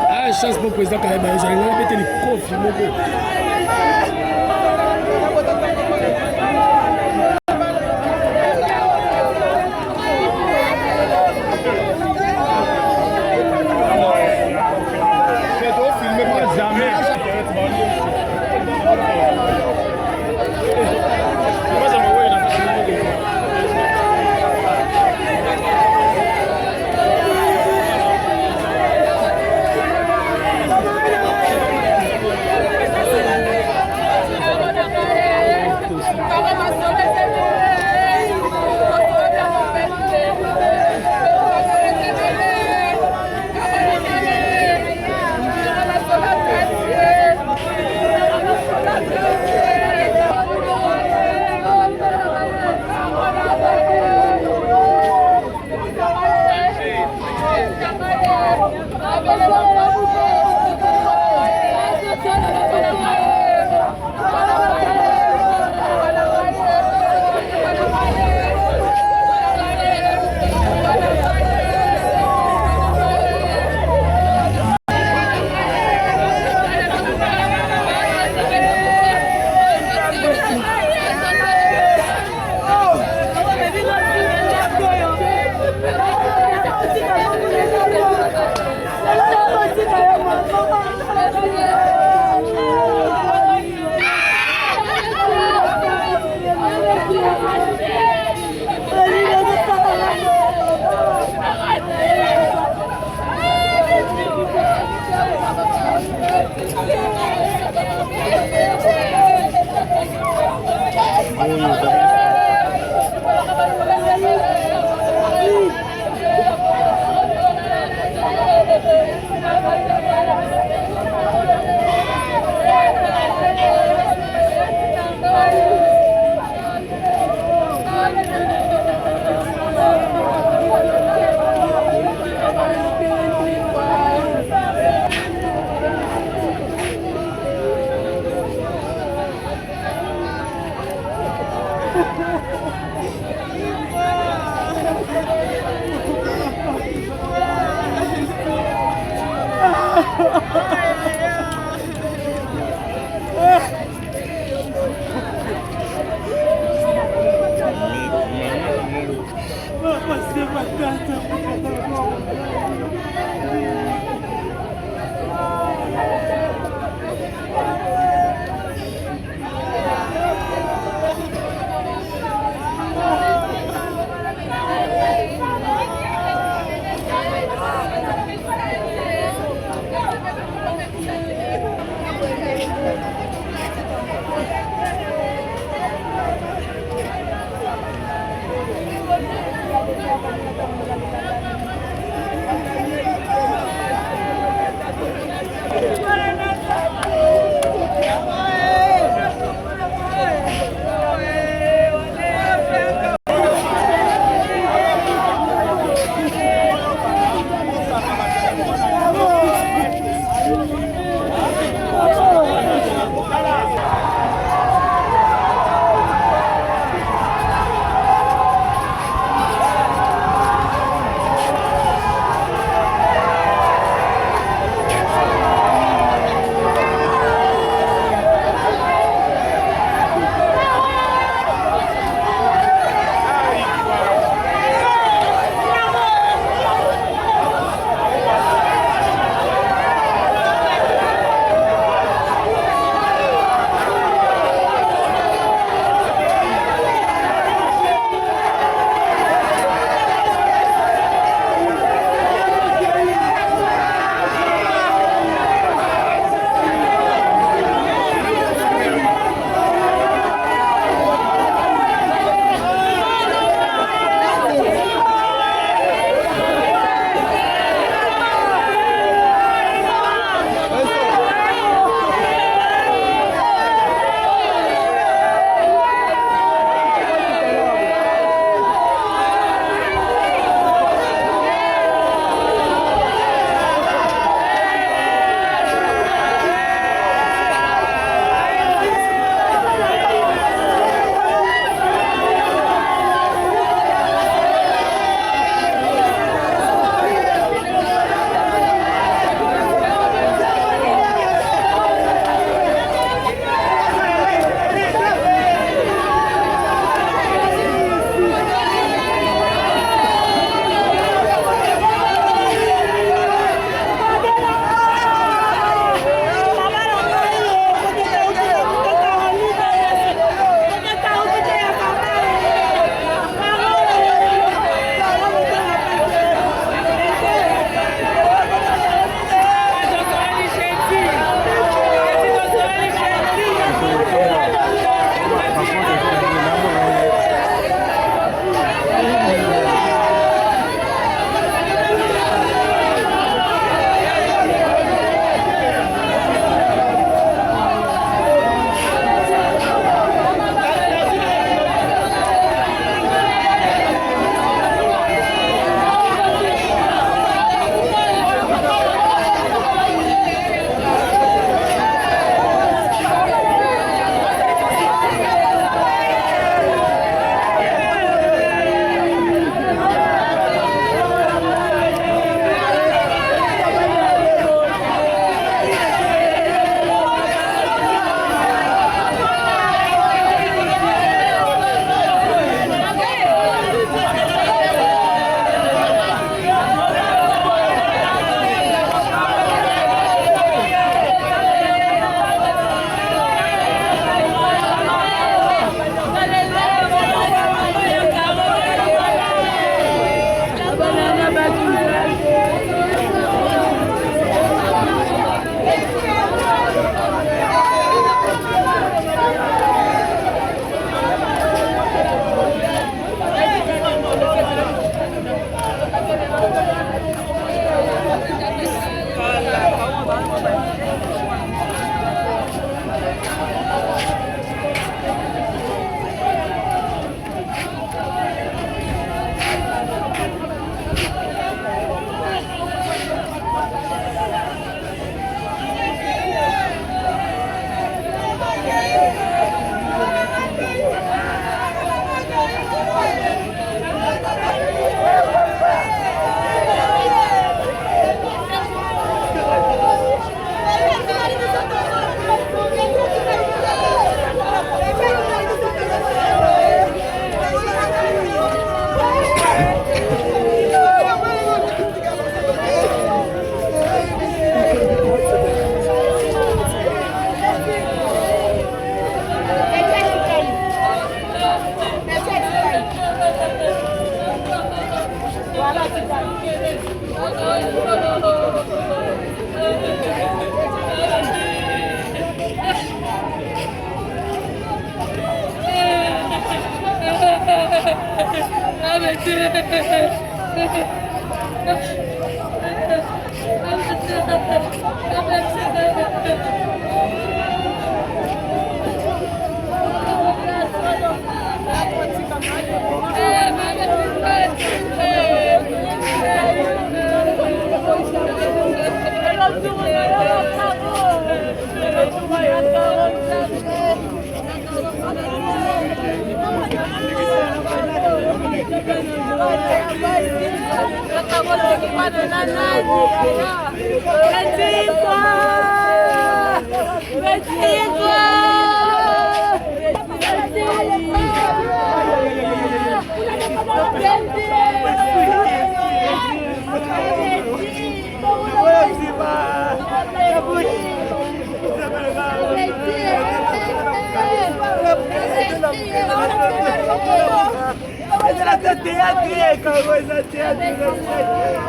Ah, chance pour le président Kaheba. J'ai répété les confs.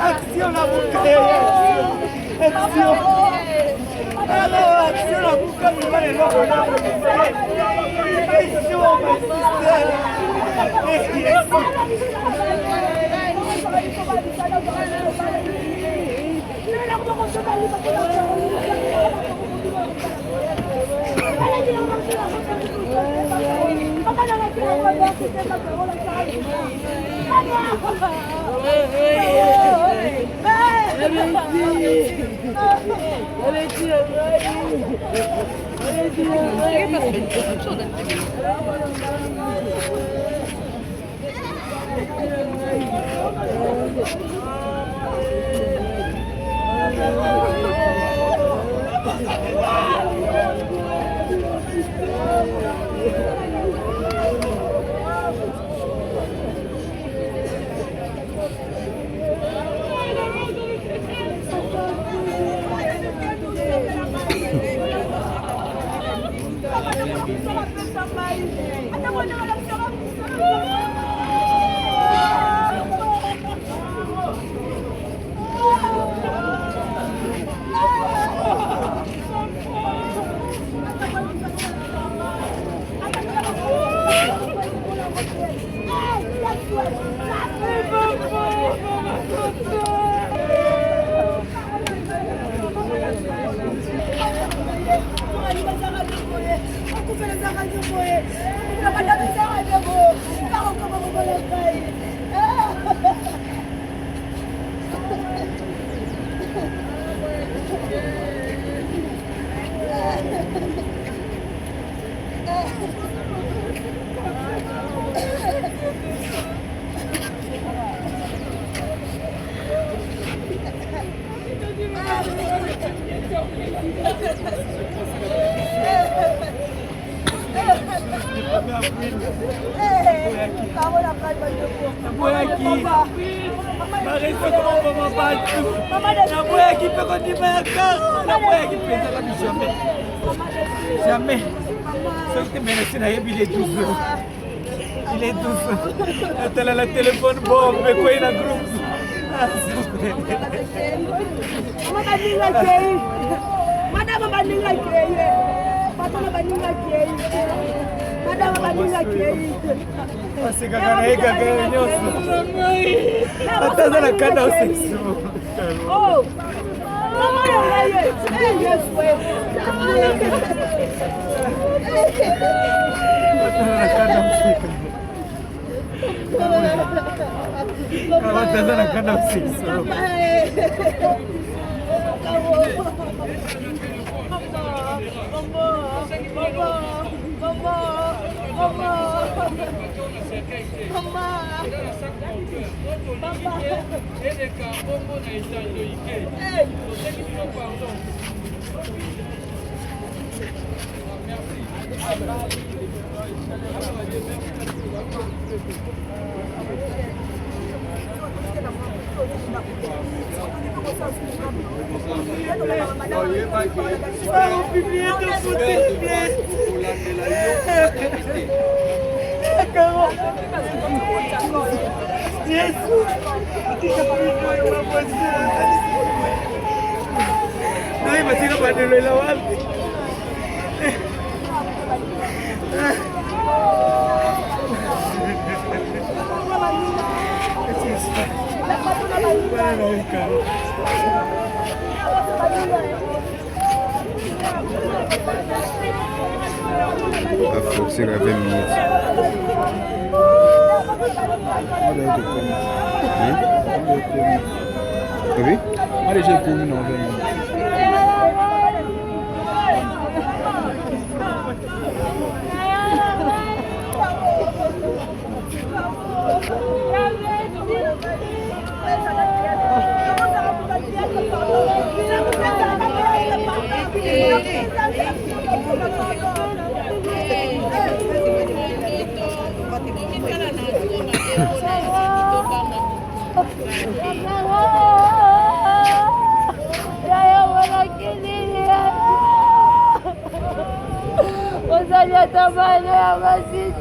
Action na boca, action. Alors, action na boca, mais pas les lois. Jamais. Sauf que maintenant, il est 12 heures. Il est 12 heures. Attends, le téléphone, bon, mais quoi, il a groupe. Yesu. Nai masih nak pada lawan. Faut que 20 minutes. Oui? Allez, j'ai commis dans 20 minutes. Saya trabalhar mais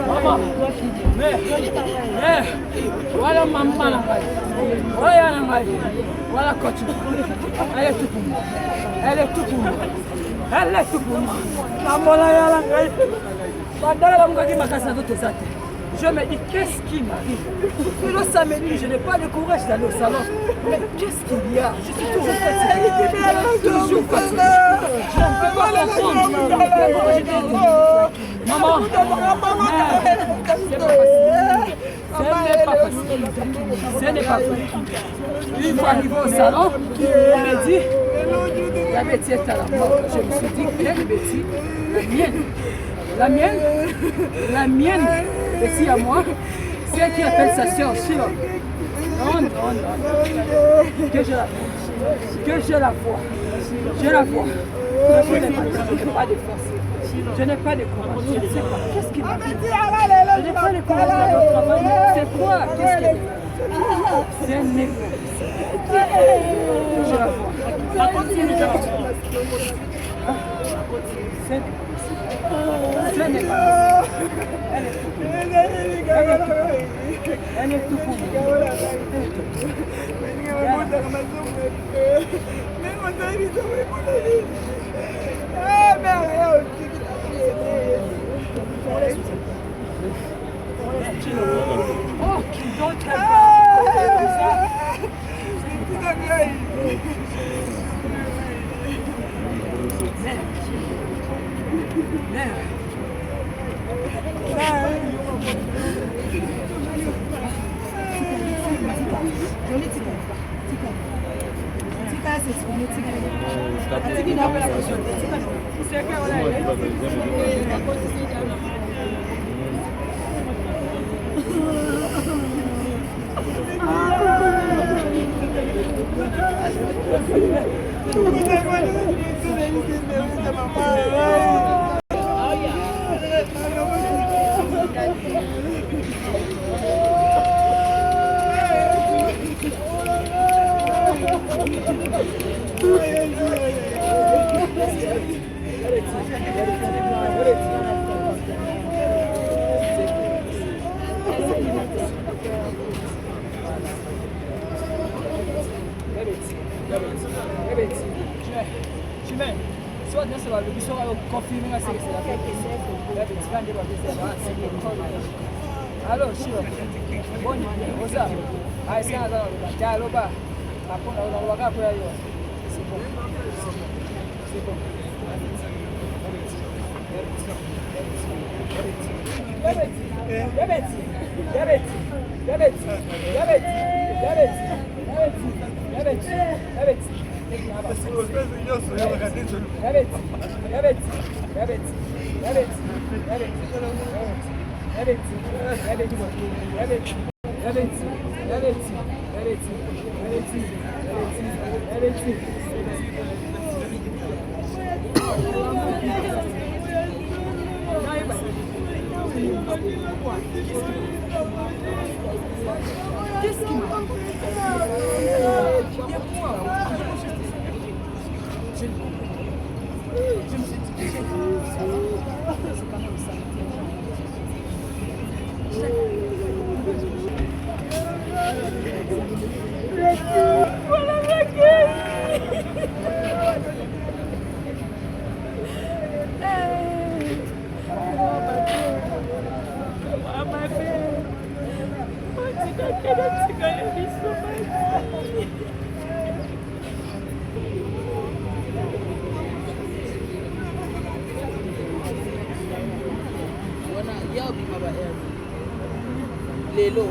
Maman, mais, voilà maman là, voilà la maille, voilà coach. Elle est tout pour moi. Elle est tout pour moi. Elle est tout pour moi. Maman là, la maille. Pendant la moitié de ma casse à d'autres sacs. Je me dis, qu'est-ce qui m'arrive? Le samedi, je n'ai pas de courage d'aller au salon. Mais qu'est-ce qu'il y a? Je suis toujours fatiguée. Toujours fatiguée. Je ne peux pas comprendre. Maman, ce n'est pas facile. Une fois arrivé au salon, on me dit, la Betty est à la mort. Je me suis dit, quelle Betty? La mienne, Betty à moi, c'est elle qui appelle sa sœur Chilo. Non. Que je la vois. Je la vois. Je n'ai pas de force. Je n'ai pas de courage. Je ne sais pas. Qu'est-ce qui m'arrive? Je n'ai pas de courage dans le travail. C'est quoi? Qu'est-ce qui m'arrive? C'est un effet. Je la vois. Ce n'est pas. Elle est tout pour moi. Oh, qui d'autre Allô, Chilo. Bonne nuit. Osa. Aïe, Dialoba. C'est bon. C'est bon. Qu'est-ce qui m'a je me suis dit que c'est quand même ça. Voilà ma gueule. Lelo.